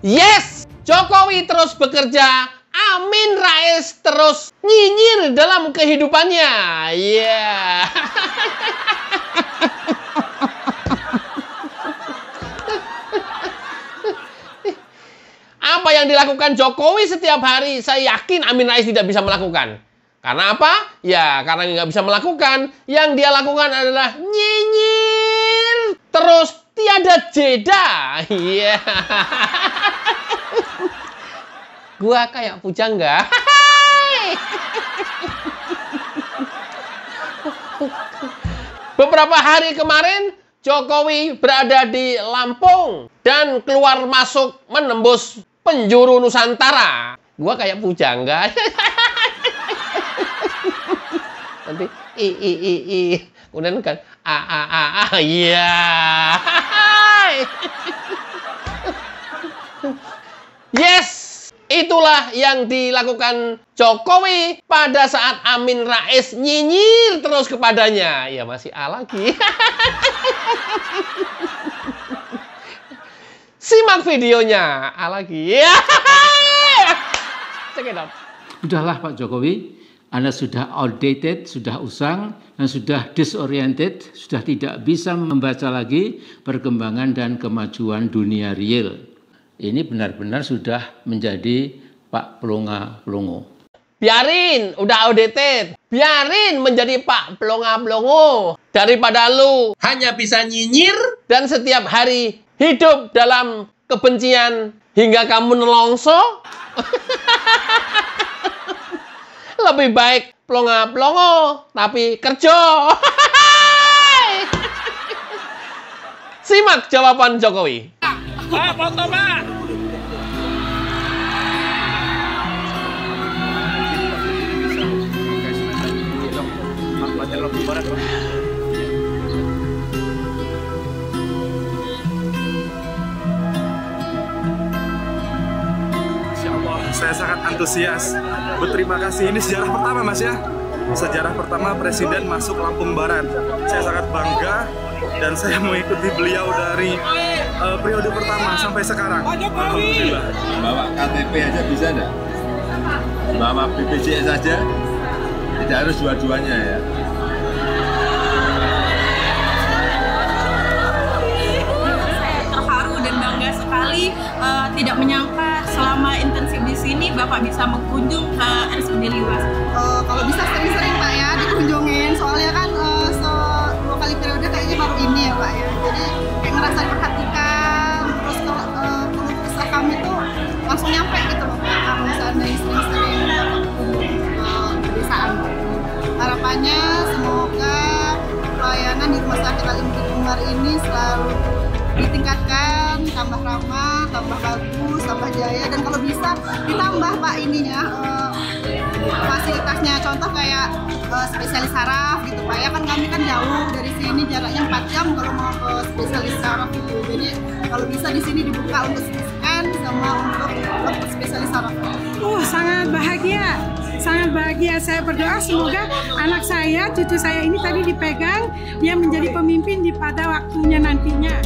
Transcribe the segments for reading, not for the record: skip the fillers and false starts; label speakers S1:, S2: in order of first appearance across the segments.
S1: Yes, Jokowi terus bekerja, Amin Rais terus nyinyir dalam kehidupannya. Yeah. Apa yang dilakukan Jokowi setiap hari, saya yakin Amin Rais tidak bisa melakukan. Karena apa? Ya, karena nggak bisa melakukan. Yang dia lakukan adalah nyinyir terus tiada jeda. Iya. Gua kayak pujangga. Beberapa hari kemarin Jokowi berada di Lampung dan keluar masuk menembus penjuru Nusantara. Gua kayak pujangga. Nanti kemudian kan iya. Yes, itulah yang dilakukan Jokowi pada saat Amin Rais nyinyir terus kepadanya. Ya masih A lagi. Simak videonya. A lagi. Check it out.
S2: Udahlah Pak Jokowi, Anda sudah outdated, sudah usang, dan sudah disoriented, sudah tidak bisa membaca lagi perkembangan dan kemajuan dunia real. Ini benar-benar sudah menjadi Pak Pelonga-Pelongo.
S1: Biarin, udah outdated. Biarin menjadi Pak Pelonga-Pelongo. Daripada lu hanya bisa nyinyir dan setiap hari hidup dalam kebencian hingga kamu nelongso. Lebih baik pelonga-pelongo, tapi kerja. Simak jawaban Jokowi.
S3: Pak, foto Pak.
S4: Saya sangat antusias. Berterima kasih. Ini sejarah pertama Mas ya. Sejarah pertama Presiden masuk Lampung Barat. Saya sangat bangga dan saya mengikuti beliau dari periode pertama sampai sekarang. Alhamdulillah.
S5: Bawa KTP aja bisa enggak? Bawa BPJS saja? Tidak harus dua-duanya ya.
S6: Terharu dan bangga sekali, tidak menyangka selama intensif di sini Bapak bisa mengunjung ke RSUD Liwas.
S7: Kalau bisa sering-sering Pak ya dikunjungin, soalnya kan 2 kali periode kayaknya baru ini ya Pak ya. Jadi kayak ngerasa diperhatikan, terus kalau kesah kami tuh langsung nyampe gitu loh Pak. Kalau misalnya sering-sering pedesaan. Harapannya semoga pelayanan di Rumah Sakit Al Imri Umar ini selalu ditingkatkan, tambah ramah, tambah bagus, tambah jaya, dan kalau bisa ditambah Pak ininya fasilitasnya, contoh kayak spesialis saraf gitu Pak ya, kan kami kan jauh dari sini, jaraknya 4 jam kalau mau ke spesialis saraf gitu. Jadi kalau bisa di sini dibuka untuk scan sama untuk spesialis saraf.
S8: Sangat bahagia. Sangat bahagia, saya berdoa semoga anak saya, cucu saya ini tadi dipegang, dia menjadi pemimpin di pada waktunya nantinya.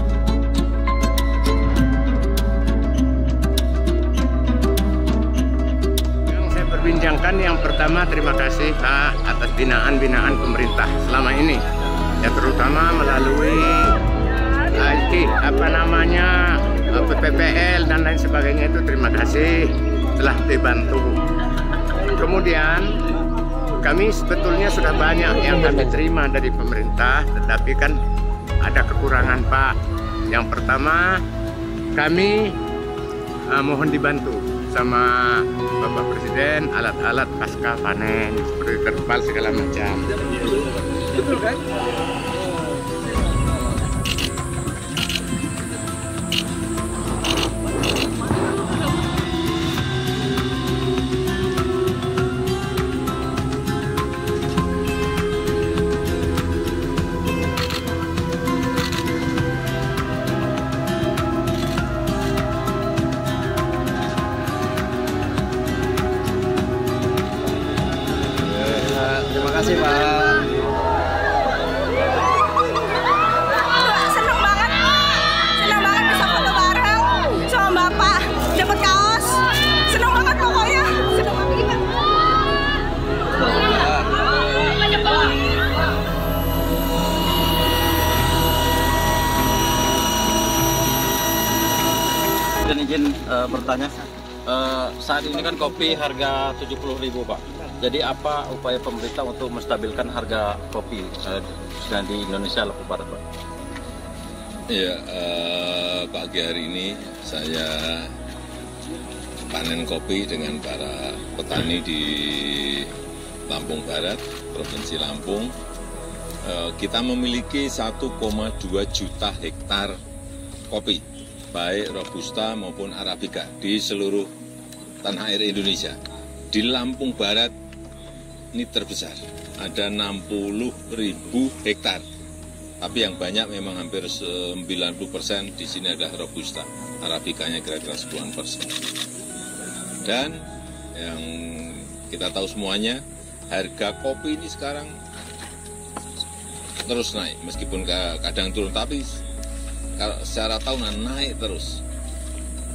S3: Yang saya perbincangkan yang pertama, terima kasih Pak atas binaan-binaan pemerintah selama ini. Ya terutama melalui PPL dan lain sebagainya, itu terima kasih telah dibantu. Kemudian kami sebetulnya sudah banyak yang kami terima dari pemerintah, tetapi kan ada kekurangan Pak. Yang pertama, kami mohon dibantu sama Bapak Presiden alat-alat pasca panen seperti terpal segala macam. Betul kan?
S5: Terima kasih Pak.
S9: Presiden izin bertanya. Saat ini kan kopi harga 70.000 Pak. Jadi apa upaya pemerintah untuk menstabilkan harga kopi di Indonesia Lampung Barat Pak?
S10: Ya, pagi hari ini saya panen kopi dengan para petani di Lampung Barat, Provinsi Lampung. Kita memiliki 1,2 juta hektar kopi, baik Robusta maupun Arabica di seluruh tanah air Indonesia. Di Lampung Barat ini terbesar, ada 60.000 hektar. Tapi yang banyak memang hampir 90% di sini adalah Robusta. Arabicanya kira-kira 10%. Dan yang kita tahu semuanya, harga kopi ini sekarang terus naik. Meskipun kadang turun, tapi kalau secara tahunan naik terus.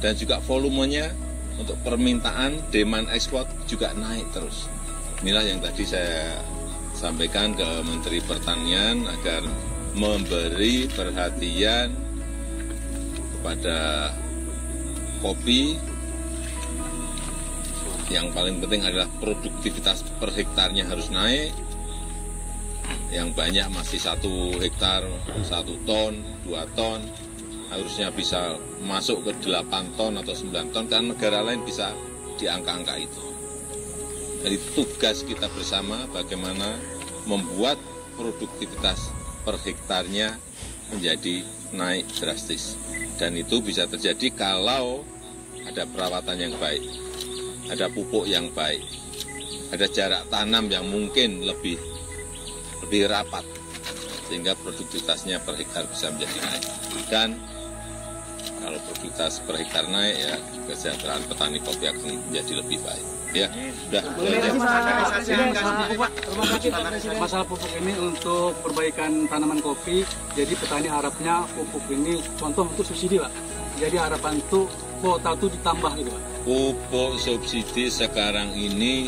S10: Dan juga volumenya untuk permintaan, demand ekspor juga naik terus. Inilah yang tadi saya sampaikan ke Menteri Pertanian agar memberi perhatian kepada kopi. Yang paling penting adalah produktivitas per hektarnya harus naik. Yang banyak masih 1 hektar, 1 ton, 2 ton, harusnya bisa masuk ke 8 ton atau 9 ton, karena negara lain bisa di angka-angka itu. Jadi tugas kita bersama bagaimana membuat produktivitas per hektarnya menjadi naik drastis. Dan itu bisa terjadi kalau ada perawatan yang baik, ada pupuk yang baik, ada jarak tanam yang mungkin lebih rapat, sehingga produktivitasnya per hektar bisa menjadi naik. Dan kalau produktivitas per hektar naik, ya kesejahteraan petani kopi akan menjadi lebih baik. Ya, sudah.
S11: Masalah pupuk ini untuk perbaikan tanaman kopi, jadi petani harapnya pupuk ini contoh untuk subsidi Pak. Jadi harapan itu kuota itu ditambah gitu Pak.
S10: Pupuk subsidi sekarang ini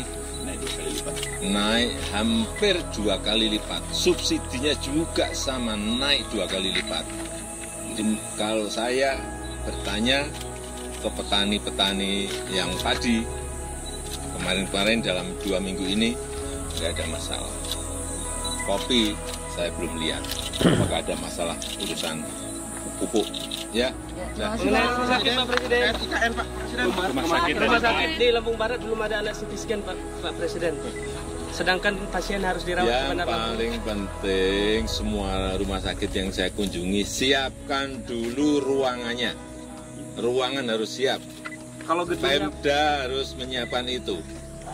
S10: naik hampir 2 kali lipat. Subsidinya juga sama, naik 2 kali lipat. Jadi kalau saya bertanya ke petani-petani yang padi, kemarin-kemarin dalam 2 minggu ini tidak ada masalah. Kopi saya belum lihat apakah ada masalah urusan pupuk. Ya. Nah.
S12: Rumah sakit di Lampung Barat belum ada alat CT scan Pak Presiden. Sedangkan pasien harus dirawat di mana Pak?
S10: Yang paling penting semua rumah sakit yang saya kunjungi siapkan dulu ruangannya. Ruangan harus siap.
S12: Kalau
S10: Pemda harus menyiapkan itu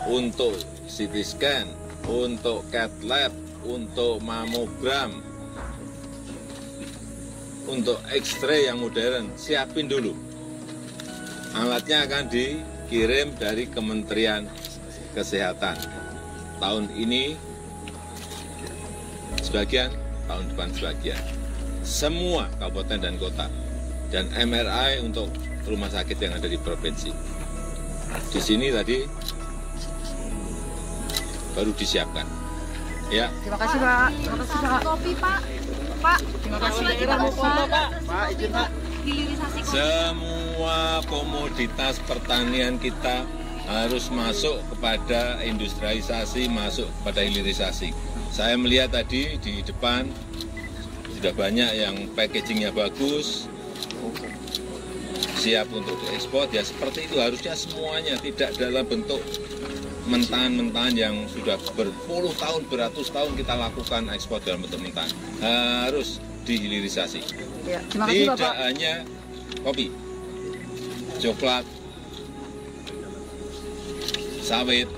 S10: untuk CT scan, untuk CAT lab, untuk mamogram, untuk X-ray yang modern, siapin dulu. Alatnya akan dikirim dari Kementerian Kesehatan. Tahun ini sebagian, tahun depan sebagian. Semua kabupaten dan kota. Dan MRI untuk rumah sakit yang ada di provinsi. Di sini tadi baru disiapkan. Ya.
S7: Terima kasih Pak. Terima kasih Pak. Kopi Pak. Pak. Terima kasih
S12: Pak. Izin Pak.
S10: Semua komoditas pertanian kita harus masuk kepada industrialisasi, masuk kepada hilirisasi. Saya melihat tadi di depan sudah banyak yang packagingnya bagus, siap untuk diekspor. Ya seperti itu harusnya semuanya, tidak dalam bentuk mentahan-mentahan yang sudah berpuluh tahun, beratus tahun kita lakukan ekspor dalam bentuk mentahan. Harus dihilirisasi.
S7: Ya, terima kasih,
S10: tidak
S7: Bapak.
S10: hanya kopi, coklat, sawit,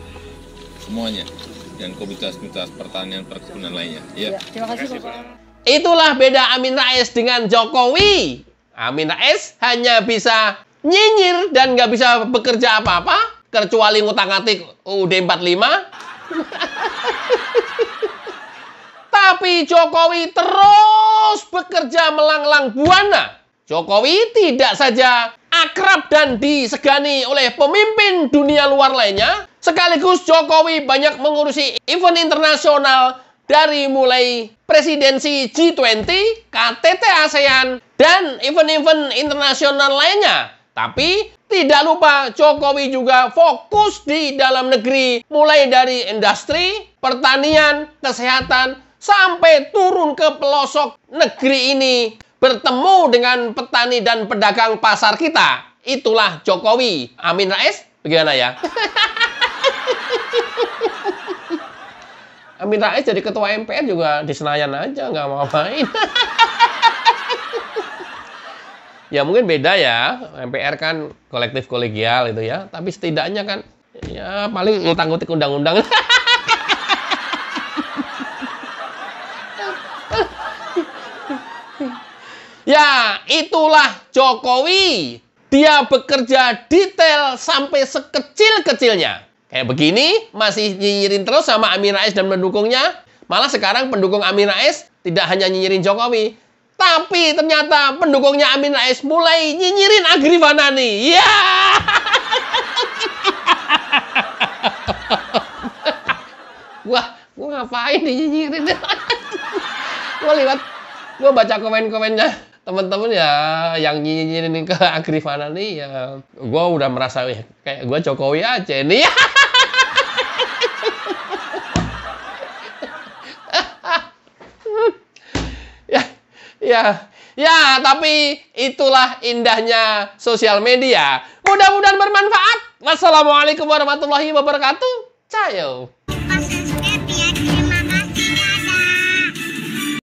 S10: semuanya, dan komoditas-komoditas pertanian perkebunan lainnya. Ya.
S7: Terima kasih Bapak.
S1: Itulah beda Amin Rais dengan Jokowi. Amin Rais hanya bisa nyinyir dan nggak bisa bekerja apa-apa, kecuali ngutak-ngatik UUD 45. Tapi Jokowi terus bekerja melanglang buana. Jokowi tidak saja akrab dan disegani oleh pemimpin dunia luar lainnya, sekaligus Jokowi banyak mengurusi event internasional dari mulai presidensi G20, KTT ASEAN, dan event-event internasional lainnya. Tapi tidak lupa Jokowi juga fokus di dalam negeri, mulai dari industri, pertanian, kesehatan, sampai turun ke pelosok negeri ini, bertemu dengan petani dan pedagang pasar kita. Itulah Jokowi. Amin Rais, bagaimana ya? Amin Rais jadi ketua MPR juga di Senayan aja, nggak mau main. Ya mungkin beda ya, MPR kan kolektif kolegial itu ya, tapi setidaknya kan ya paling ngutang-ngutik undang-undang. Ya, itulah Jokowi. Dia bekerja detail sampai sekecil-kecilnya. Kayak begini, masih nyinyirin terus sama Amin Rais dan pendukungnya. Malah sekarang pendukung Amin Rais tidak hanya nyinyirin Jokowi, tapi ternyata pendukungnya Amin Rais mulai nyinyirin Agrifana nih. Ya! Gua ngapain dinyinyirin? Gua baca komen-komennya temen-temen ya yang nyinyirin ke Agrifana nih ya, gua udah merasa kayak gua Jokowi aja nih. Ya, tapi itulah indahnya sosial media. Mudah-mudahan bermanfaat. Wassalamualaikum warahmatullahi wabarakatuh. Cayo.